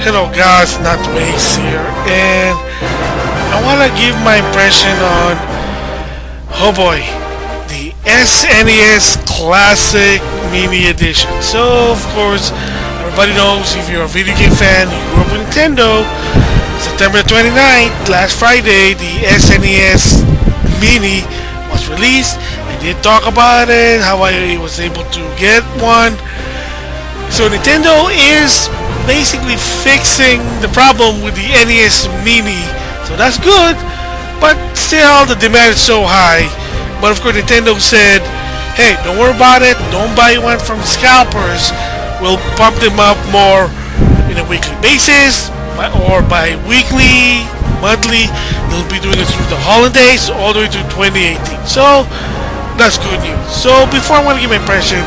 Hello guys, NautoAisDx here, and I want to give my impression on, oh boy, the SNES Classic Mini Edition. So, of course, everybody knows if you're a video game fan, you grew up with Nintendo. September 29th, last Friday, the SNES Mini was released. I did talk about it, how I was able to get one. So Nintendo is basically fixing the problem with the NES Mini, so that's good, but still the demand is so high. But of course Nintendo said, hey, don't worry about it, don't buy one from scalpers, we'll pump them up more in a weekly basis or bi-weekly, monthly. They'll be doing it through the holidays all the way to 2018, so that's good news. So before I want to give my impression,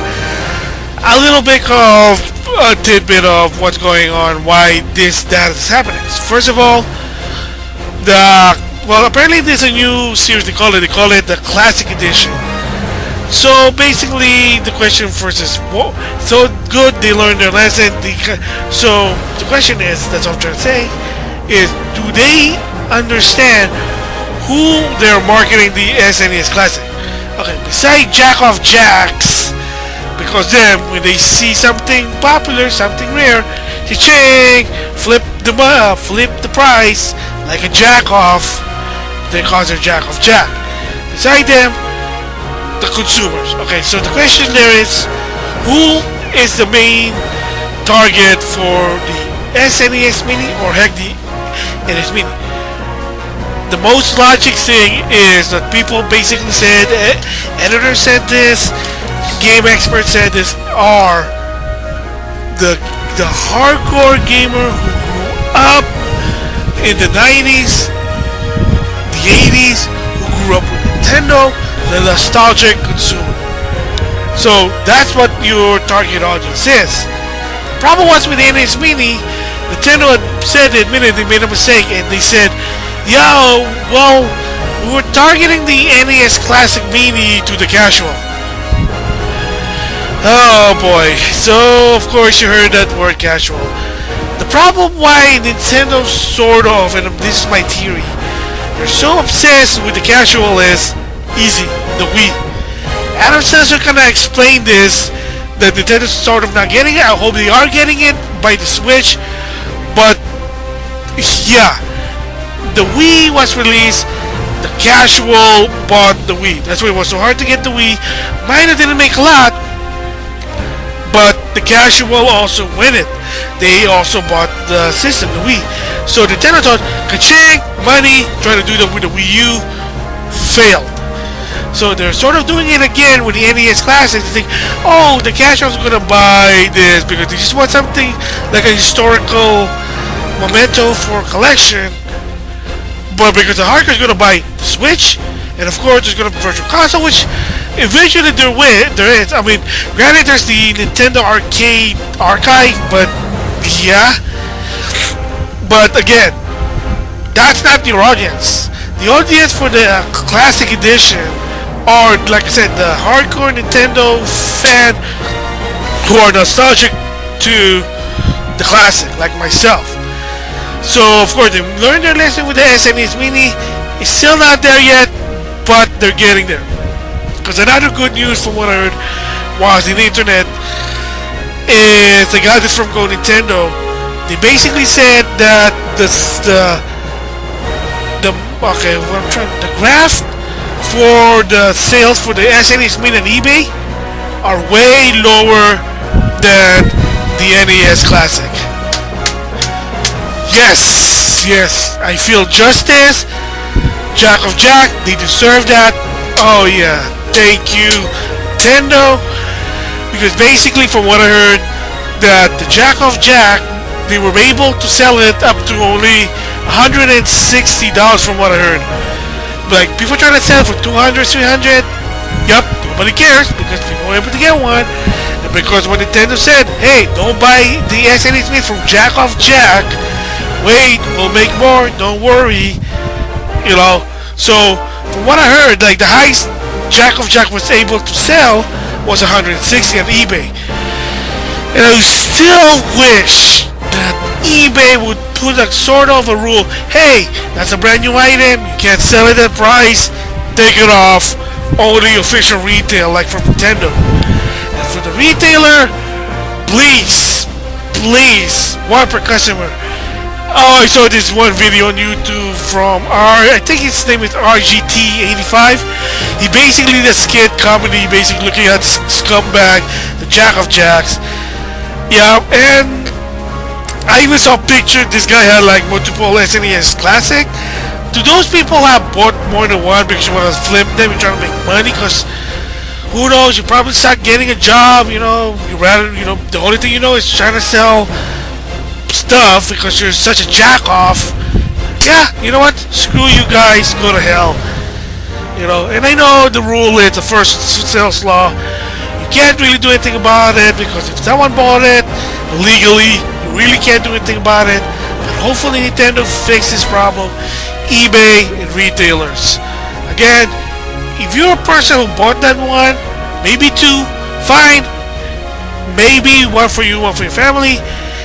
a little bit of a tidbit of what's going on, why that is happening. First of all, apparently there's a new series they call it the Classic Edition. So basically the question first is, so good they learned their lesson. So the question is, that's what I'm trying to say, is do they understand who they're marketing the SNES Classic? Okay, besides Jack of Jacks, because then when they see something popular, something rare, cha-ching, flip the price like a jack off, they call it jack of jack. Beside them, the consumers. Okay, so the question there is, who is the main target for the SNES Mini, or heck, the NES Mini? The most logic thing is that people basically said, editors said this, game experts said this, are the hardcore gamer who grew up in the 90s, the 80s, who grew up with Nintendo, the nostalgic consumer. So that's what your target audience is. The problem was with the NES Mini, Nintendo had said, admitted they made a mistake, and they said, yo, well, we were targeting the NES Classic Mini to the casual. Oh boy, so of course you heard that word casual. The problem why Nintendo sort of, and this is my theory, they're so obsessed with the casual is easy, the Wii. Adam Sensor kind of explained this, that Nintendo's sort of not getting it. I hope they are getting it by the Switch, but yeah, the Wii was released, the casual bought the Wii. That's why it was so hard to get the Wii. Mine didn't make a lot, but the casual also win it. They also bought the system, the Wii. So Nintendo thought, ka-ching, money, trying to do that with the Wii U, failed. So they're sort of doing it again with the NES Classic. They think, oh, the casual's gonna buy this because they just want something like a historical memento for collection. But because the hardcore's gonna buy the Switch, and of course there's gonna be Virtual Console, which eventually there is. I mean, granted there's the Nintendo Arcade Archive, but yeah. But again, that's not your audience. The audience for the Classic Edition are, like I said, the hardcore Nintendo fan who are nostalgic to the classic, like myself. So of course they learned their lesson with the SNES Mini. It's still not there yet, but they're getting there. Because another good news from what I heard was in the internet is, I got this from Go Nintendo. They basically said that the graph for the sales for the SNES Mini on eBay are way lower than the NES Classic. Yes, I feel justice. Jack of Jack, they deserve that. Oh yeah, thank you, Nintendo. Because basically, from what I heard, that the Jack of Jack, they were able to sell it up to only $160 from what I heard. Like, people trying to sell it for $200, $300. Yup, nobody cares because people were able to get one. And because when Nintendo said, hey, don't buy the SNES Mini from Jack of Jack, wait, we'll make more, don't worry. So from what I heard, like the highest Jack of Jack was able to sell was 160 on eBay. And I still wish that eBay would put a sort of a rule. Hey, that's a brand new item. You can't sell it at price. Take it off. Only official retail, like from Nintendo. And for the retailer, please, one per customer. Oh, I saw this one video on YouTube from I think his name is RGT85. He basically did a skit comedy, basically looking at the scumbag, the Jack of Jacks. Yeah, and I even saw a picture. This guy had like multiple SNES Classic. To those people who have bought more than one because you want to flip them, you're trying to make money, because who knows, you probably start getting a job, you rather, the only thing you know is trying to sell stuff because you're such a jack off. Yeah, you know what? Screw you guys, go to hell. And I know the rule is the first sales law. You can't really do anything about it because if someone bought it illegally, you really can't do anything about it. But hopefully Nintendo fixes this problem. eBay and retailers. Again, if you're a person who bought that one, maybe two, fine. Maybe one for you, one for your family.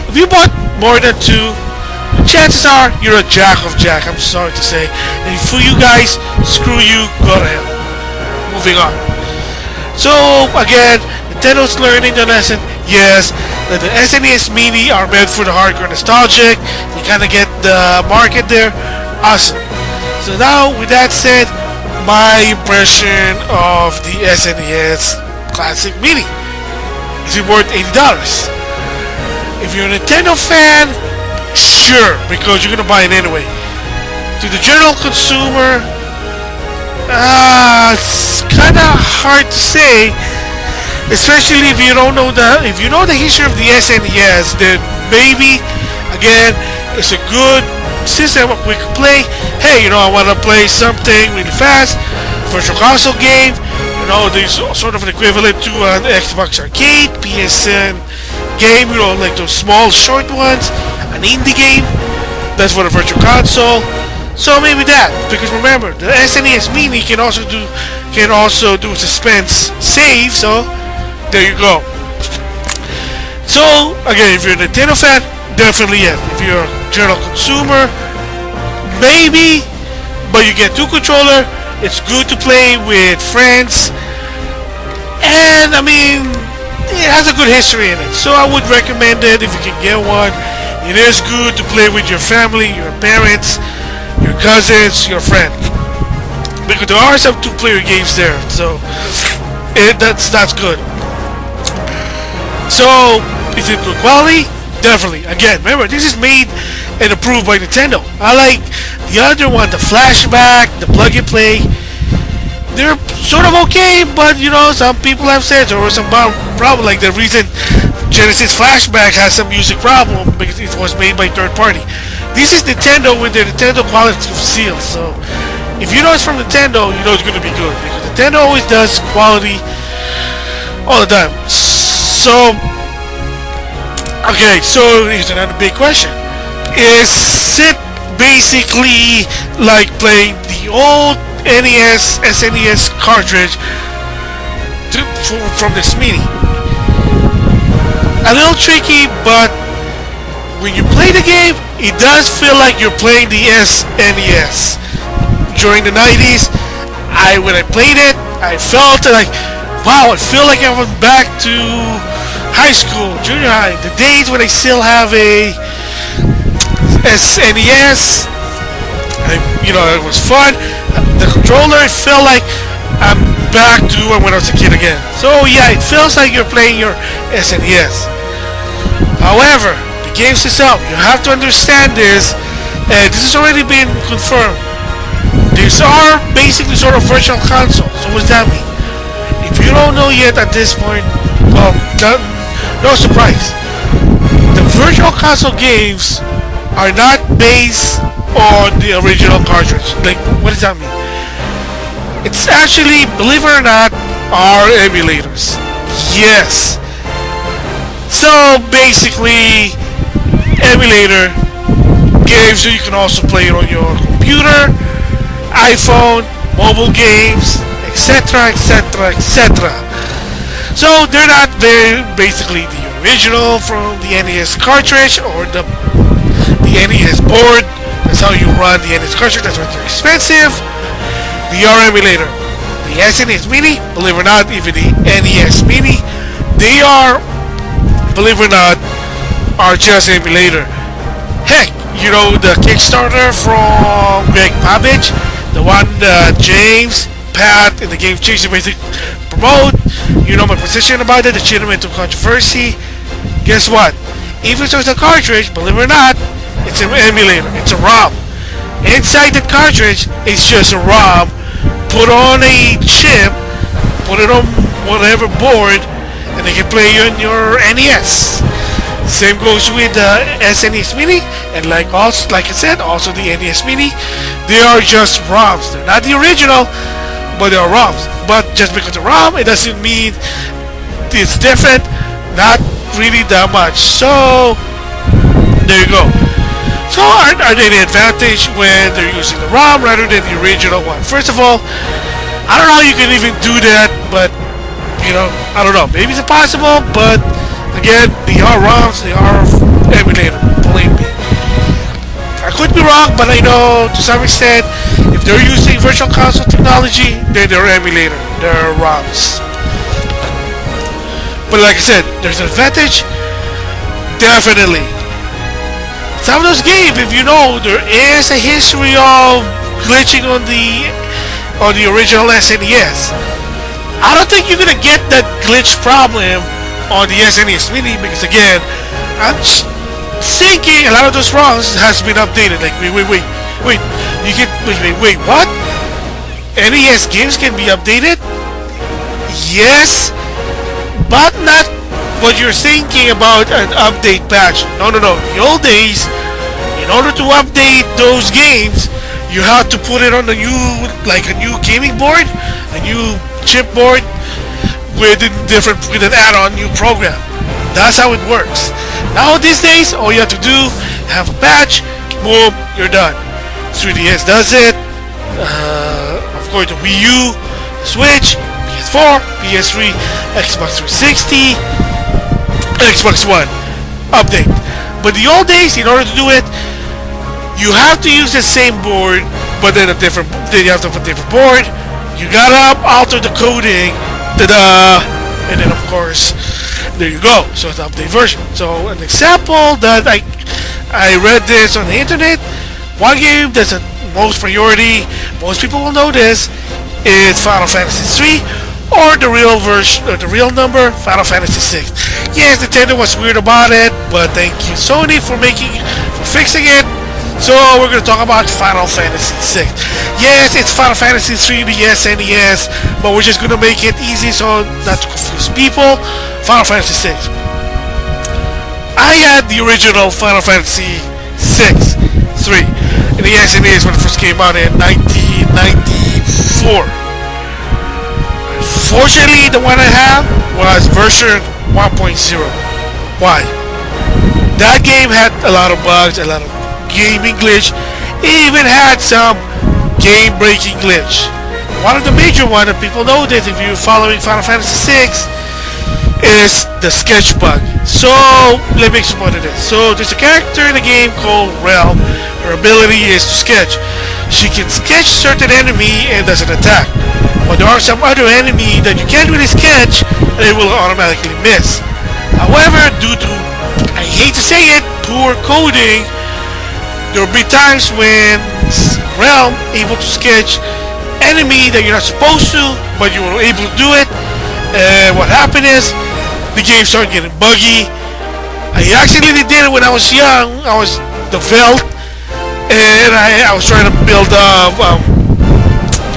If you bought more than two, chances are you're a jack of jack, I'm sorry to say. And for you guys, screw you, go to hell. Moving on. So again, Nintendo's learning the lesson. Yes, that the SNES Mini are meant for the hardcore nostalgic. You kind of get the market there. Awesome. So now, with that said, my impression of the SNES Classic Mini. Is it worth $80? If you're a Nintendo fan, sure, because you're gonna buy it anyway. To the general consumer, it's kind of hard to say, especially if you don't know if you know the history of the SNES, then maybe again it's a good system of quick play. Hey, I want to play something really fast, virtual console game. There's sort of an equivalent to an Xbox Arcade, PSN game, like those small short ones, an indie game. That's for the virtual console. So maybe that, because remember, the SNES Mini can also do Suspend Saves. So there you go. So again, if you're a Nintendo fan, definitely yes. If you're a general consumer, maybe, but you get two controller. It's good to play with friends, and I mean, it has a good history in it. So I would recommend it if you can get one. It is good to play with your family, your parents, your cousins, your friends, because there are some two-player games there. So that's good. So is it good quality? Definitely. Again, remember, this is made and approved by Nintendo. I like the other one, the flashback, the plug and play. They're sort of okay, but some people have said there was some problem, like the reason Genesis Flashback has some music problem because it was made by third party. This is Nintendo with their Nintendo quality seal. So if you know it's from Nintendo, you know it's going to be good, because Nintendo always does quality all the time. So okay, so here's another big question. Is it basically like playing the old NES, SNES cartridge from this Mini? A little tricky, but when you play the game, it does feel like you're playing the SNES. During the 90s, when I played it, I felt like, wow, I feel like I went back to high school, junior high, the days when I still have a SNES. It was fun. The controller, it felt like I'm back to when I was a kid again. So yeah, it feels like you're playing your SNES. However, the games itself, you have to understand this, and this has already been confirmed. These are basically sort of virtual consoles. So what does that mean? If you don't know yet at this point, well, no surprise. The virtual console games are not based on the original cartridge. Like, what does that mean? It's actually, believe it or not, are emulators. Yes. So basically, emulator games you can also play it on your computer, iPhone, mobile games, etc., etc., etc. So they're basically the original from the NES cartridge or the the NES board. That's how you run the NES cartridge. That's why they're expensive. The R emulator. The SNES Mini, believe it or not, even the NES Mini, they are, believe it or not, are just emulator. Heck, you know the Kickstarter from Greg Babbage, the one that James, Pat, and the Game Changer basically promote. You know my position about it, the legitimate controversy. Guess what? Even though it's a cartridge, believe it or not, it's an emulator. It's a ROM. Inside the cartridge, it's just a ROM. Put on a chip, put it on whatever board, and they can play on your NES. Same goes with the SNES Mini, and like I said, also the NES Mini. They are just ROMs. They're not the original, but they are ROMs. But just because they're ROM, it doesn't mean it's different. Not really that much. So there you go. So are they the advantage when they're using the ROM rather than the original one? First of all, I don't know how you can even do that, but you know, I don't know. Maybe it's possible, but again, they are ROMs, they are emulator. Believe me. I could be wrong, but I know to some extent, if they're using virtual console technology, then they're emulator. They're ROMs. But like I said, there's an advantage. Definitely. Some of those games, if you know, there is a history of glitching on the original SNES. I don't think you're gonna get that glitch problem on the SNES Mini because again, I'm thinking a lot of those ROMs has been updated. Like wait, you can wait, what? NES games can be updated? Yes, but not what you're thinking about an update patch. No. The old days, in order to update those games, you have to put it on a new gaming board, a new chip board with an add-on new program. That's how it works. Now these days, all you have to do, have a patch, boom, you're done. 3DS does it. Of course, the Wii U, the Switch, PS4, PS3, Xbox 360. Xbox One update. But the old days, in order to do it, you have to use the same board, but then you have to put a different board. You gotta alter the coding, and then of course, there you go. So it's an update version. So an example that I read this on the internet. One game that's the most priority, most people will know this, is Final Fantasy 3. Or the real version, or the real number, Final Fantasy 6. Yes, Nintendo was weird about it, but thank you Sony for fixing it. So we're gonna talk about Final Fantasy 6. Yes, it's Final Fantasy 3, the SNES, but we're just gonna make it easy so not to confuse people. Final Fantasy 6. I had the original Final Fantasy 6 3 in the SNES when it first came out in 1994. Fortunately, the one I have was version 1.0. Why? That game had a lot of bugs, a lot of gaming glitch. It even had some game-breaking glitch. One of the major ones that people know that if you're following Final Fantasy 6 is the sketch bug. So, let me explain what it is. So, there's a character in the game called Realm. Her ability is to sketch. She can sketch certain enemy and doesn't attack. But there are some other enemy that you can't really sketch and they will automatically miss. However, due to, I hate to say it, poor coding, there will be times when Realm able to sketch enemy that you're not supposed to, but you were able to do it. And what happened is, the game started getting buggy. I actually did it when I was young. I was developed, and I was trying to build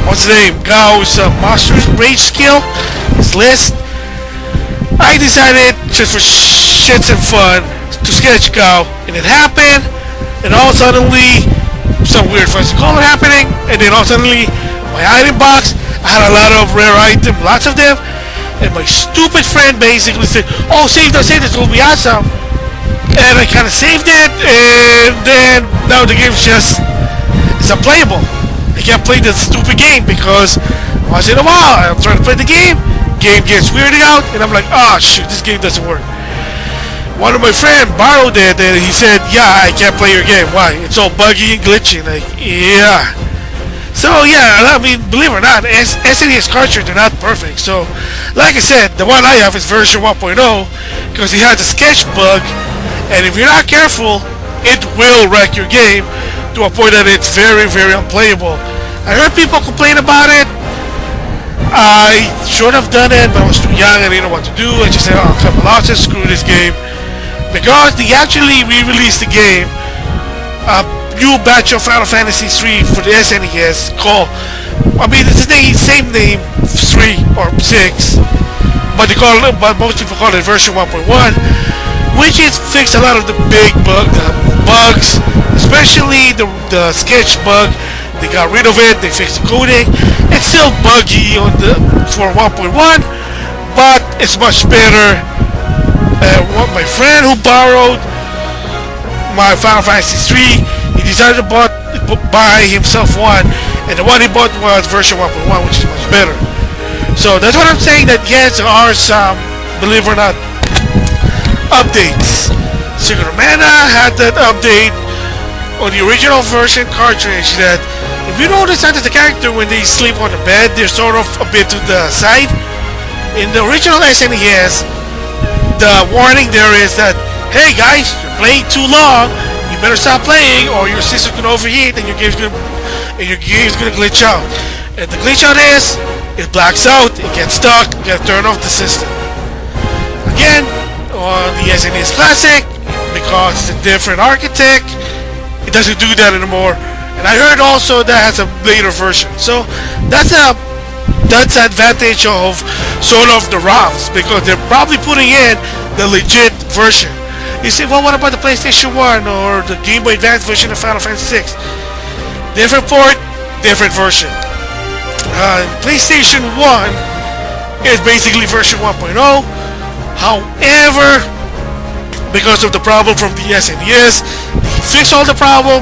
what's the name? Gao's Monster Rage skill, his list. I decided just for shits and fun to sketch Gao, and it happened. And all suddenly, some weird fuzzy color happening, and then all suddenly, my item box, I had a lot of rare items, lots of them, and my stupid friend basically said, "Oh, save this, it will be awesome." And I kind of saved it, and then now the game's just, it's unplayable. I can't play this stupid game because once in a while I'm trying to play the game gets weirded out, and I'm like, oh shoot, this game doesn't work. one of my friends borrowed it and he said, yeah, I can't play your game. Why? It's all buggy and glitchy. Like, yeah. So yeah, I mean, believe it or not, SNES cartridges are not perfect. So, like I said, the one I have is version 1.0 because it has a sketch bug, and if you're not careful, it will wreck your game to a point that it's very, very unplayable. I heard people complain about it. I should have done it, but I was too young and didn't know what to do. I just said, oh, come on, I'll just screw this game. Because they actually re-released the game, a new batch of Final Fantasy 3 for the SNES called, I mean, it's the same name, 3 or 6, but most people call it version 1.1, which is fixed a lot of the big bugs, especially the sketch bug. They got rid of it, they fixed the coding. It's still buggy for 1.1, but it's much better. My friend who borrowed my Final Fantasy 3, he decided to buy himself one, and the one he bought was version 1.1, which is much better. So that's what I'm saying, that yes, there are some, believe it or not, updates. Secret of Mana had that update on the original version cartridge that if you notice that the character when they sleep on the bed, they're sort of a bit to the side. In the original SNES, the warning there is that, hey guys, you're playing too long, you better stop playing or your system's gonna overheat and your game's gonna glitch out. And the glitch out is, it blacks out, it gets stuck, you gotta turn off the system. Again, on the SNES Classic, because it's a different architect, it doesn't do that anymore. And I heard also that has a later version. So that's the advantage of sort of the ROMs, because they're probably putting in the legit version. You say, well, what about the PlayStation 1 or the Game Boy Advance version of Final Fantasy 6? Different port, different version. PlayStation 1 is basically version 1.0. However, because of the problem from the SNES, they fixed all the problem.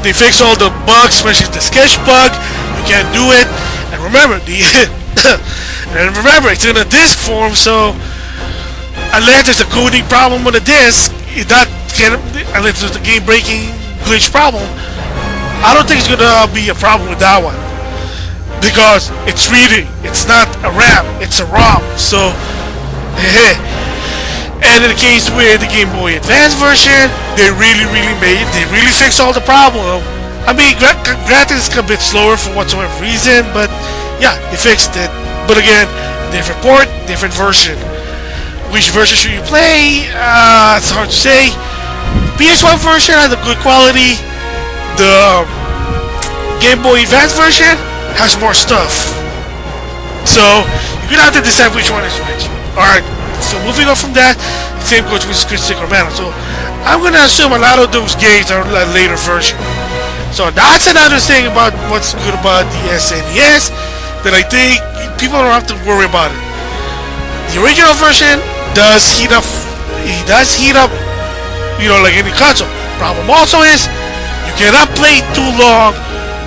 They fixed all the bugs, especially the sketch bug. You can't do it. And remember, it's in a disc form, so unless there's a coding problem with the disc, unless there's a game breaking glitch problem, I don't think it's gonna be a problem with that one, because it's reading. It's not a RAM, it's a ROM. So, and in the case with the Game Boy Advance version, they really fixed all the problem. I mean, granted, it's a bit slower for whatsoever reason, but yeah, they fixed it. But again, different port, different version. Which version should you play? It's hard to say. PS1 version has a good quality. The Game Boy Advance version has more stuff. So you're gonna have to decide which one is which. Alright, so moving on from that, same goes with Secret of Mana. So I'm gonna assume a lot of those games are a later version. So that's another thing about what's good about the SNES, that I think people don't have to worry about it. The original version does heat up. It does heat up, like any console. Problem also is you cannot play too long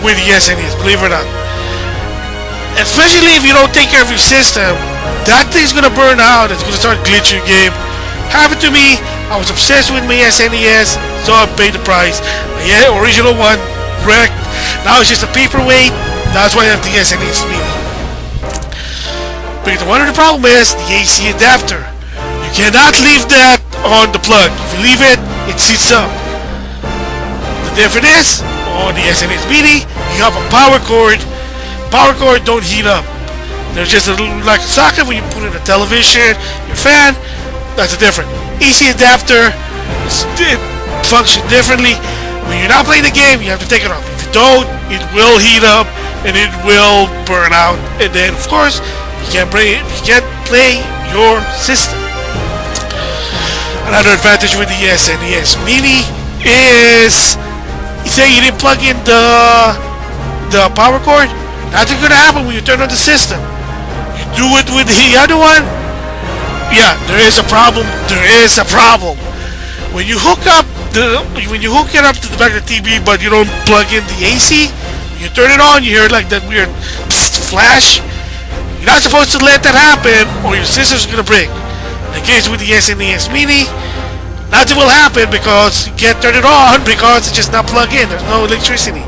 with the SNES, believe it or not. Especially if you don't take care of your system, that thing's gonna burn out. It's gonna start glitching your game. Happened to me. I was obsessed with my SNES, so I paid the price. My original one wrecked. Now it's just a paperweight. That's why I have the SNES Mini. Because one of the problem is the AC adapter. You cannot leave that on the plug. If you leave it, it heats up. The difference is, on the SNES Mini, you have a power cord. Power cord don't heat up. They're just a little like a socket when you put in a television, your fan. That's the difference. AC adapter, it functions differently. When you're not playing the game, you have to take it off. If you don't, it will heat up and it will burn out. And then, of course, you can't play your system. Another advantage with the SNES Mini is, you say you didn't plug in the power cord. Nothing's gonna happen when you turn on the system. You do it with the other one. Yeah, there is a problem. There is a problem. When you hook it up to the back of the TV, but you don't plug in the AC, when you turn it on, you hear like that weird flash. You're not supposed to let that happen, or your system's gonna break. And case with the SNES Mini, nothing will happen because you can't turn it on because it's just not plugged in. There's no electricity.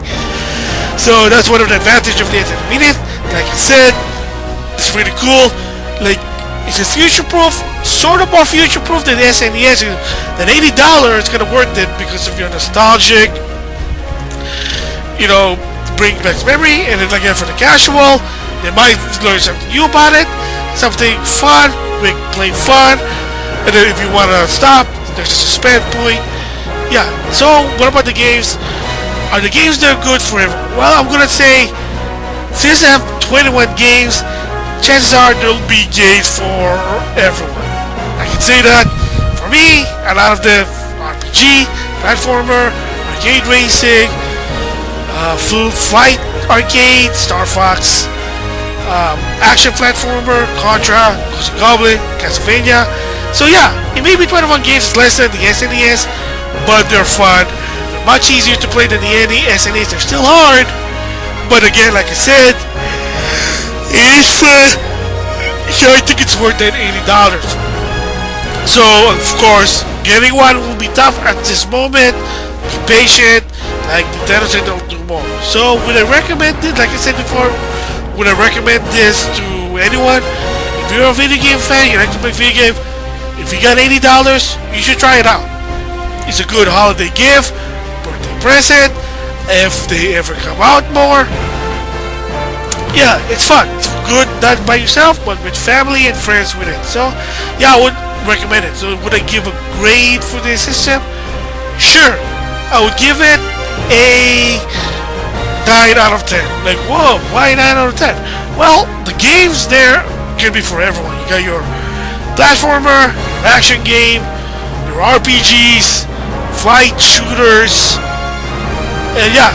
So that's one of the advantages of the SNES Mini. Like I said, it's really cool. Like, it's a future-proof, sort of more future-proof than the SNES. Than $80, it's gonna worth it because of your nostalgic, bring back memory. And then again, for the casual, they might learn something new about it, something fun, plain fun. And then if you want to stop, there's a suspend point. Yeah. So what about the games? Are the games that are good for everyone? Well, I'm gonna say, since I have 21 games, chances are there'll be games for everyone. I can say that. For me, a lot of the RPG, platformer, arcade racing, Food Fight Arcade, Star Fox, action platformer, Contra, Ghost and Goblin, Castlevania. So yeah, it may be 21 games, it's less than the SNES, but they're fun. They're much easier to play than the SNES. They're still hard, but again, like I said, I think it's worth that $80. So of course, getting one will be tough at this moment. Be patient. Like Nintendo said, they'll do more. So would I recommend it? Like I said before, would I recommend this to anyone? If you're a video game fan, you like to play video game, if you got $80, you should try it out. It's a good holiday gift, birthday present. If they ever come out more, yeah, it's fun. It's good, not by yourself, but with family and friends with it. So, yeah, I would recommend it. So, would I give a grade for this system? Sure. I would give it a 9 out of 10. Like, whoa, why 9 out of 10? Well, the games there can be for everyone. You got your platformer, action game, your RPGs, flight shooters, and yeah.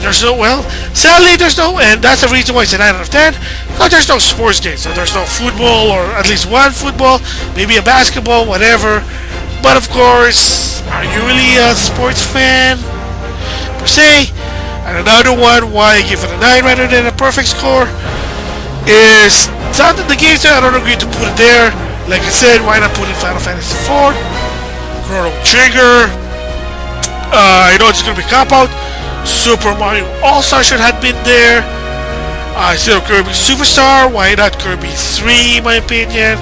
There's no, sadly there's no, and that's the reason why it's a 9 out of 10, because there's no sports games. So there's no football, or at least one football, maybe a basketball, whatever. But of course, are you really a sports fan, per se? And another one, why I give it a 9 rather than a perfect score, is some of the games that I don't agree to put it there. Like I said, why not put in Final Fantasy 4, Chrono Trigger, I know it's going to be cop-out, Super Mario All-Star should have been there. Instead of Kirby Superstar, why not Kirby 3, in my opinion?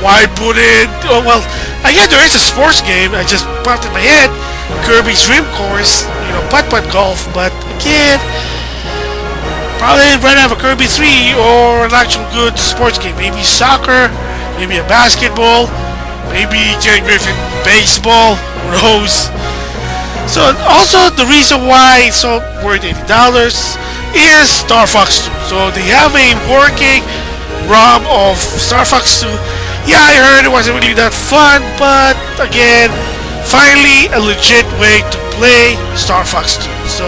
Why put it... Oh, well, again, there is a sports game. I just popped in my head. Kirby's Dream Course, putt-putt golf. But, again, probably rather have a Kirby 3 or an actual good sports game. Maybe soccer, maybe a basketball, maybe Ken Griffin baseball, who knows? So also the reason why it's so worth $80 is Star Fox 2. So they have a working ROM of Star Fox 2. Yeah, I heard it wasn't really that fun, but again, finally a legit way to play Star Fox 2. So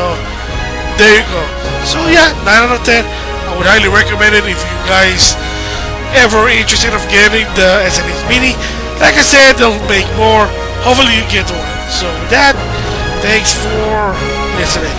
there you go. So yeah, 9 out of 10. I would highly recommend it if you guys ever interested of getting the SNES Mini. Like I said, they'll make more. Hopefully you get one. So with that, thanks for listening.